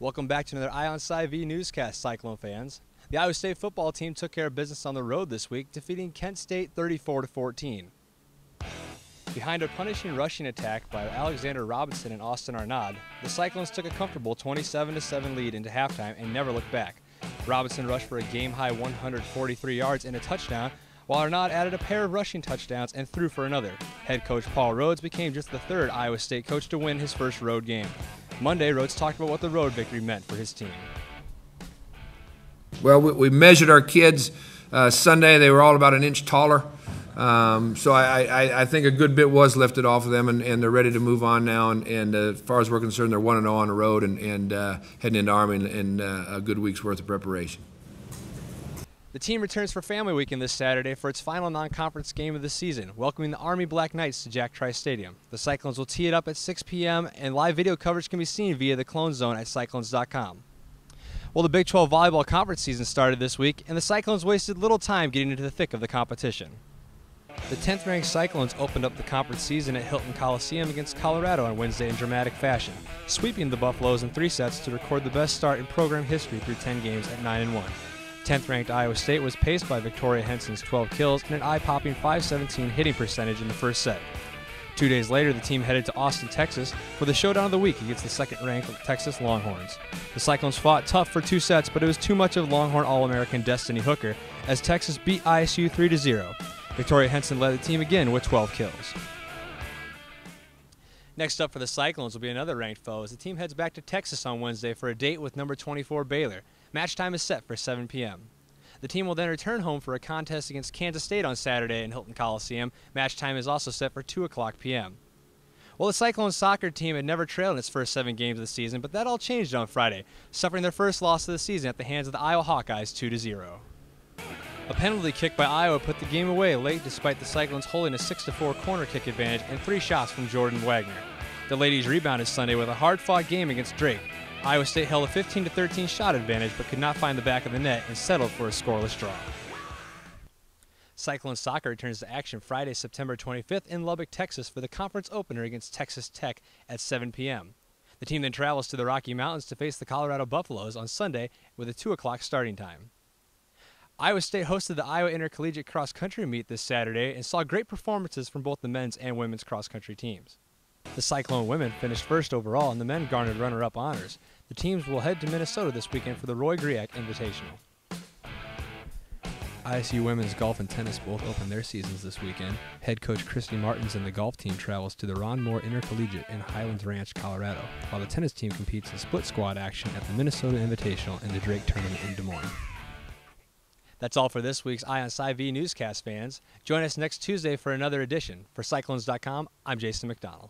Welcome back to another Eye on Cy V newscast, Cyclone fans. The Iowa State football team took care of business on the road this week, defeating Kent State 34-14. Behind a punishing rushing attack by Alexander Robinson and Austin Arnaud, the Cyclones took a comfortable 27-7 lead into halftime and never looked back. Robinson rushed for a game-high 143 yards and a touchdown, while Arnaud added a pair of rushing touchdowns and threw for another. Head coach Paul Rhodes became just the third Iowa State coach to win his first road game. Monday, Rhodes talked about what the road victory meant for his team. Well, we measured our kids Sunday. They were all about an inch taller. So I think a good bit was lifted off of them, and they're ready to move on now. And as far as we're concerned, they're 1-0 on the road and heading into Army in a good week's worth of preparation. The team returns for Family Weekend this Saturday for its final non-conference game of the season, welcoming the Army Black Knights to Jack Trice Stadium. The Cyclones will tee it up at 6 p.m., and live video coverage can be seen via the Clone Zone at Cyclones.com. Well, the Big 12 volleyball conference season started this week, and the Cyclones wasted little time getting into the thick of the competition. The 10th-ranked Cyclones opened up the conference season at Hilton Coliseum against Colorado on Wednesday in dramatic fashion, sweeping the Buffaloes in 3 sets to record the best start in program history through 10 games at 9-1. 10th-ranked Iowa State was paced by Victoria Henson's 12 kills and an eye-popping .517 hitting percentage in the first set. 2 days later, the team headed to Austin, Texas, for the showdown of the week against the second-ranked Texas Longhorns. The Cyclones fought tough for 2 sets, but it was too much of Longhorn All-American Destiny Hooker as Texas beat ISU 3-0. Victoria Henson led the team again with 12 kills. Next up for the Cyclones will be another ranked foe as the team heads back to Texas on Wednesday for a date with number 24 Baylor. Match time is set for 7 p.m. The team will then return home for a contest against Kansas State on Saturday in Hilton Coliseum. Match time is also set for 2 o'clock p.m. Well, the Cyclones soccer team had never trailed in its first 7 games of the season, but that all changed on Friday, suffering their first loss of the season at the hands of the Iowa Hawkeyes 2-0. A penalty kick by Iowa put the game away late despite the Cyclones holding a 6-4 corner kick advantage and 3 shots from Jordan Wagner. The ladies rebounded Sunday with a hard-fought game against Drake. Iowa State held a 15-13 shot advantage but could not find the back of the net and settled for a scoreless draw. Cyclone soccer returns to action Friday, September 25th in Lubbock, Texas for the conference opener against Texas Tech at 7 p.m. The team then travels to the Rocky Mountains to face the Colorado Buffaloes on Sunday with a 2 o'clock starting time. Iowa State hosted the Iowa Intercollegiate Cross Country Meet this Saturday and saw great performances from both the men's and women's cross country teams. The Cyclone women finished first overall and the men garnered runner-up honors. The teams will head to Minnesota this weekend for the Roy Griak Invitational. ISU women's golf and tennis both open their seasons this weekend. Head coach Christy Martins and the golf team travels to the Ron Moore Intercollegiate in Highlands Ranch, Colorado, while the tennis team competes in split squad action at the Minnesota Invitational and the Drake Tournament in Des Moines. That's all for this week's Eye on Cy V newscast, fans. Join us next Tuesday for another edition. For Cyclones.com, I'm Jason McDonnell.